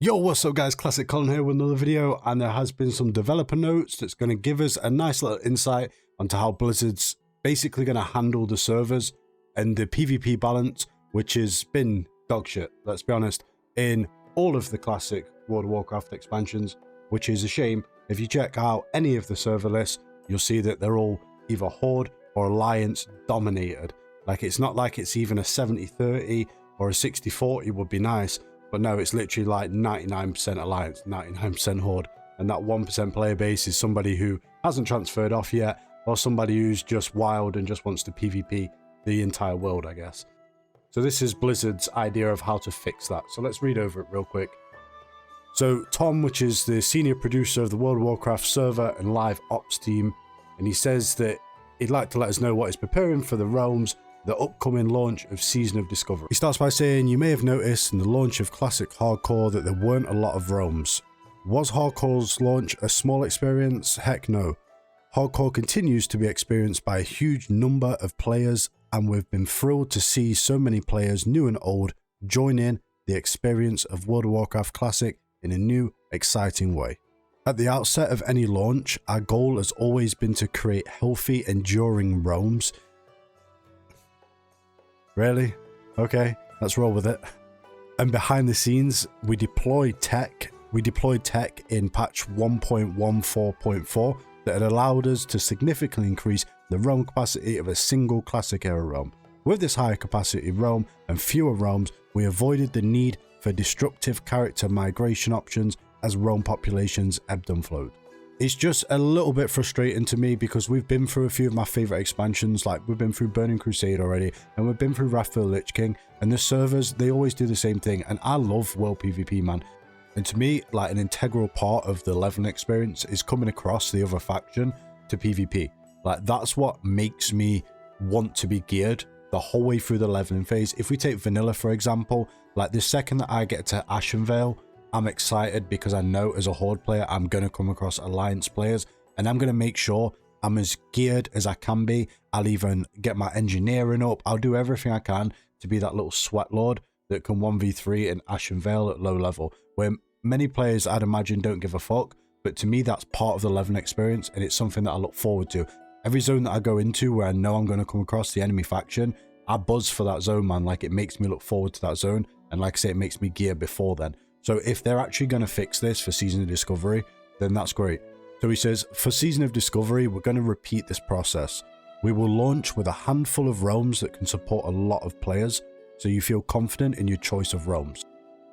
Yo, what's up guys, Classic Colin here with another video, and there has been some developer notes that's going to give us a nice little insight onto how Blizzard's basically going to handle the servers and the PvP balance, which has been dog shit, let's be honest, in all of the classic World of Warcraft expansions, which is a shame. If you check out any of the server lists, you'll see that they're all either Horde or Alliance dominated. Like, it's not like it's even a 70-30 or a 60-40 would be nice. But no, it's literally like 99% Alliance, 99% Horde. And that 1% player base is somebody who hasn't transferred off yet, or somebody who's just wild and just wants to PvP the entire world, I guess. So this is Blizzard's idea of how to fix that. So let's read over it real quick. So Tom, which is the senior producer of the World of Warcraft server and live ops team, and he says that he'd like to let us know what he's preparing for the realms, the upcoming launch of Season of Discovery. He starts by saying, you may have noticed in the launch of Classic Hardcore that there weren't a lot of roams. Was Hardcore's launch a small experience? Heck no. Hardcore continues to be experienced by a huge number of players, and we've been thrilled to see so many players, new and old, join in the experience of World of Warcraft Classic in a new, exciting way. At the outset of any launch, our goal has always been to create healthy, enduring roams. Really? Okay, let's roll with it. And behind the scenes, we deployed tech in patch 1.14.4 that had allowed us to significantly increase the realm capacity of a single classic era realm. With this higher capacity realm and fewer realms, we avoided the need for destructive character migration options as realm populations ebbed and flowed. It's just a little bit frustrating to me because we've been through a few of my favorite expansions, like we've been through Burning Crusade already, and we've been through Wrath of the Lich King, and the servers, they always do the same thing, and I love world PvP, man. And to me, like, an integral part of the leveling experience is coming across the other faction to PvP. Like, that's what makes me want to be geared the whole way through the leveling phase. If we take vanilla, for example, like the second that I get to Ashenvale, I'm excited because I know as a Horde player, I'm going to come across Alliance players, and I'm going to make sure I'm as geared as I can be. I'll even get my engineering up. I'll do everything I can to be that little sweat lord that can 1v3 in Ashenvale at low level, where many players, I'd imagine, don't give a fuck. But to me, that's part of the leveling experience, and it's something that I look forward to. Every zone that I go into where I know I'm going to come across the enemy faction, I buzz for that zone, man. Like, it makes me look forward to that zone, and like I say, it makes me gear before then. So if they're actually going to fix this for Season of Discovery, then that's great. So he says, for Season of Discovery, we're going to repeat this process. We will launch with a handful of realms that can support a lot of players, so you feel confident in your choice of realms.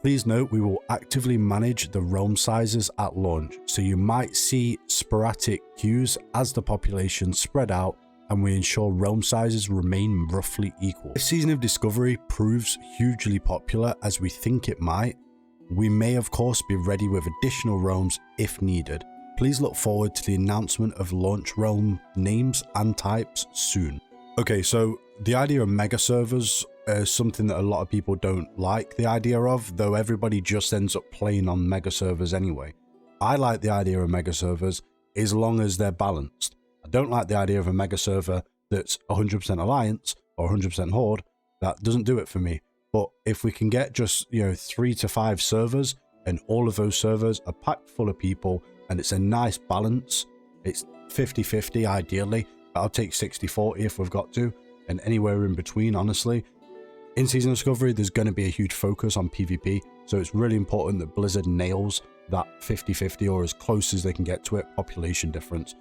Please note, we will actively manage the realm sizes at launch, so you might see sporadic queues as the population spread out, and we ensure realm sizes remain roughly equal. If Season of Discovery proves hugely popular as we think it might, we may of course be ready with additional realms if needed. Please look forward to the announcement of launch realm names and types soon. Okay, so the idea of mega servers is something that a lot of people don't like the idea of, though everybody just ends up playing on mega servers anyway. I like the idea of mega servers as long as they're balanced. I don't like the idea of a mega server that's 100% Alliance or 100% Horde. That doesn't do it for me. But if we can get just, 3 to 5 servers, and all of those servers are packed full of people, and it's a nice balance, it's 50-50 ideally, but I'll take 60-40 if we've got to, and anywhere in between, honestly. In Season of Discovery, there's going to be a huge focus on PvP, so it's really important that Blizzard nails that 50-50 or as close as they can get to it, population difference.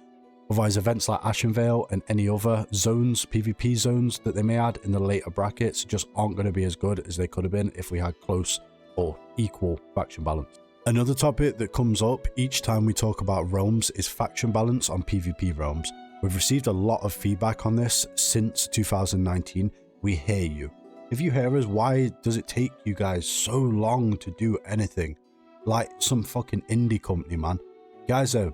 Otherwise, events like Ashenvale and any other zones, PvP zones that they may add in the later brackets just aren't going to be as good as they could have been if we had close or equal faction balance. Another topic that comes up each time we talk about realms is faction balance on PvP realms. We've received a lot of feedback on this since 2019. We hear you. If you hear us, why does it take you guys so long to do anything? Like some fucking indie company, man. You guys are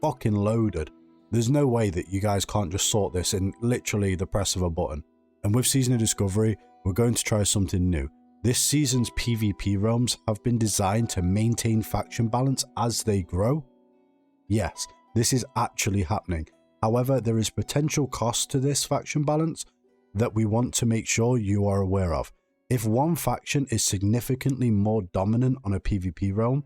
fucking loaded. There's no way that you guys can't just sort this in literally the press of a button. And with Season of Discovery, we're going to try something new. This season's PvP realms have been designed to maintain faction balance as they grow. Yes, this is actually happening. However, there is potential cost to this faction balance that we want to make sure you are aware of. If one faction is significantly more dominant on a PvP realm,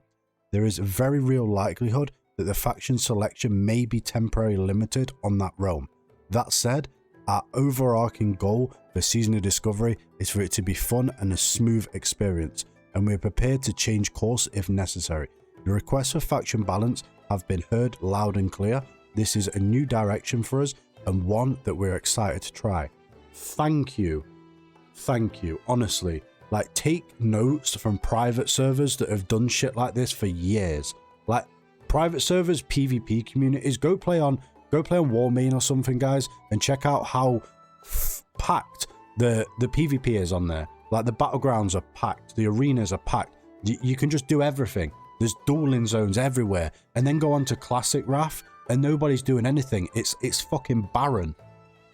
there is a very real likelihood that the faction selection may be temporarily limited on that realm. That said, our overarching goal for Season of Discovery is for it to be fun and a smooth experience, and we are prepared to change course if necessary. The requests for faction balance have been heard loud and clear. This is a new direction for us and one that we're excited to try. Thank you, honestly. Like, take notes from private servers that have done shit like this for years. Like, private servers, PvP communities, go play on Warmane or something, guys, and check out how packed the PvP is on there. Like, the battlegrounds are packed, the arenas are packed. You can just do everything. There's dueling zones everywhere, and then go on to Classic Wrath, and nobody's doing anything. It's fucking barren,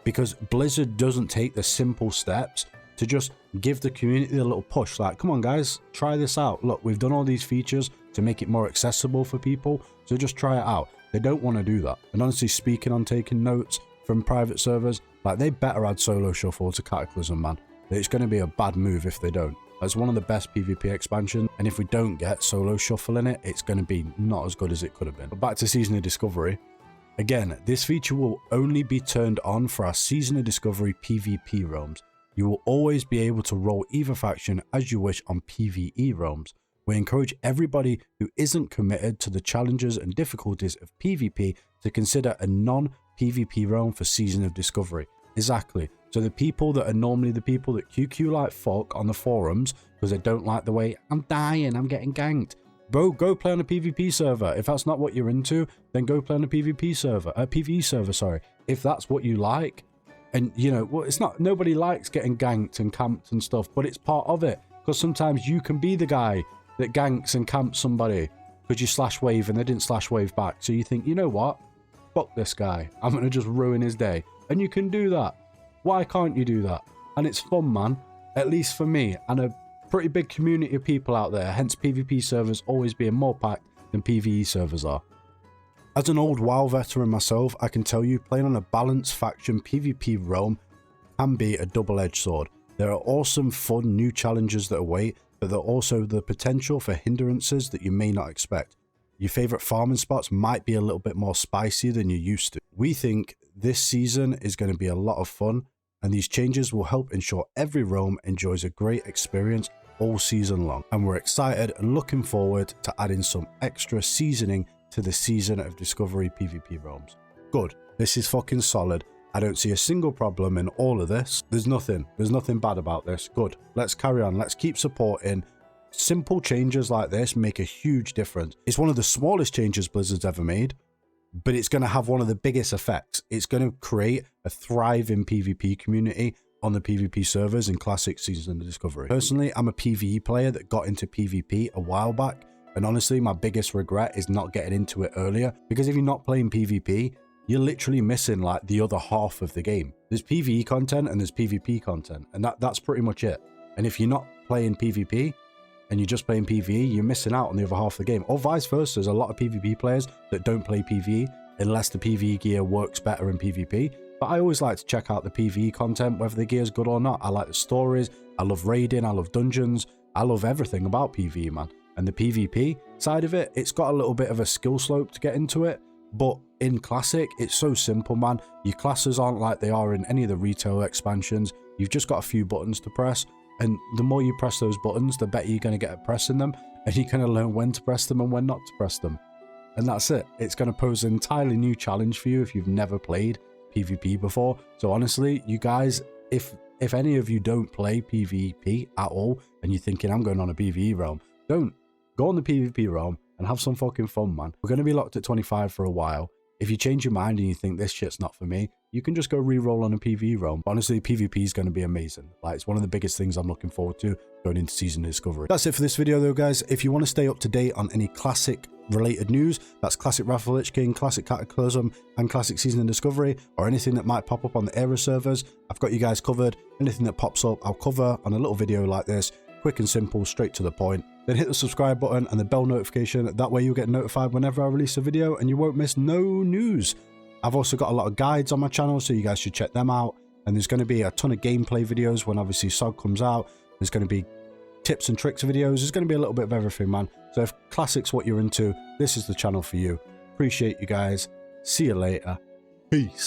because Blizzard doesn't take the simple steps to just give the community a little push. Like, come on, guys, try this out. Look, we've done all these features to make it more accessible for people, so just try it out. They don't want to do that. And honestly, speaking on taking notes from private servers, like, they better add solo shuffle to Cataclysm, man. It's going to be a bad move if they don't. It's one of the best PvP expansions, and if we don't get solo shuffle in it, it's going to be not as good as it could have been. But back to Season of Discovery. Again, this feature will only be turned on for our Season of Discovery PvP realms. You will always be able to roll either faction as you wish on PvE realms. We encourage everybody who isn't committed to the challenges and difficulties of PvP to consider a non-PvP realm for Season of Discovery. Exactly. So the people that are normally the people that QQ like fuck on the forums because they don't like the way I'm dying, I'm getting ganked. Bro, go play on a PvP server. If that's not what you're into, then go play on a PvP server, a PvE server, sorry. If that's what you like, and you know, well, it's not, nobody likes getting ganked and camped and stuff, but it's part of it, because sometimes you can be the guy that ganks and camps somebody because you slash wave and they didn't slash wave back. So you think, you know what? Fuck this guy. I'm going to just ruin his day. And you can do that. Why can't you do that? And it's fun, man. At least for me and a pretty big community of people out there. Hence PvP servers always being more packed than PvE servers are. As an old WoW veteran myself, I can tell you playing on a balanced faction PvP realm can be a double-edged sword. There are awesome, fun new challenges that await, but there are also the potential for hindrances that you may not expect. Your favorite farming spots might be a little bit more spicy than you're used to. We think this season is going to be a lot of fun, and these changes will help ensure every realm enjoys a great experience all season long. And we're excited and looking forward to adding some extra seasoning to the Season of Discovery PvP realms. Good. This is fucking solid. I don't see a single problem in all of this. There's nothing bad about this. Good. Let's carry on. Let's keep supporting. Simple changes like this make a huge difference. It's one of the smallest changes Blizzard's ever made, but it's going to have one of the biggest effects. It's going to create a thriving PvP community on the PvP servers in Classic Season of Discovery. Personally, I'm a PvE player that got into PvP a while back, and honestly, my biggest regret is not getting into it earlier, because if you're not playing PvP, you're literally missing like the other half of the game. There's PvE content and there's PvP content, and that's pretty much it. And if you're not playing PvP and you're just playing PvE, you're missing out on the other half of the game. Or vice versa, there's a lot of PvP players that don't play PvE unless the PvE gear works better in PvP. But I always like to check out the PvE content, whether the gear is good or not. I like the stories, I love raiding, I love dungeons, I love everything about PvE, man. And the PvP side of it, it's got a little bit of a skill slope to get into it. But in Classic, it's so simple, man. Your classes aren't like they are in any of the retail expansions. You've just got a few buttons to press. And the more you press those buttons, the better you're going to get at pressing them. And you're going to learn when to press them and when not to press them. And that's it. It's going to pose an entirely new challenge for you if you've never played PvP before. So honestly, you guys, if any of you don't play PvP at all, and you're thinking, I'm going on a PvE realm, don't. Go on the PvP realm and have some fucking fun, man. We're going to be locked at 25 for a while. If you change your mind and you think this shit's not for me, you can just go re-roll on a PvE realm. Honestly, PvP is going to be amazing. Like, it's one of the biggest things I'm looking forward to going into Season of Discovery. That's it for this video though, guys. If you want to stay up to date on any Classic related news, that's Classic Wrath of the Lich King, Classic Cataclysm, and Classic Season of Discovery, or anything that might pop up on the era servers, I've got you guys covered. Anything that pops up, I'll cover on a little video like this. Quick and simple, straight to the point. Then hit the subscribe button and the bell notification. That way you'll get notified whenever I release a video and you won't miss no news. I've also got a lot of guides on my channel, so you guys should check them out. And there's going to be a ton of gameplay videos when obviously SOG comes out. There's going to be tips and tricks videos. There's going to be a little bit of everything, man. So if classic's what you're into, this is the channel for you. Appreciate you guys. See you later. Peace.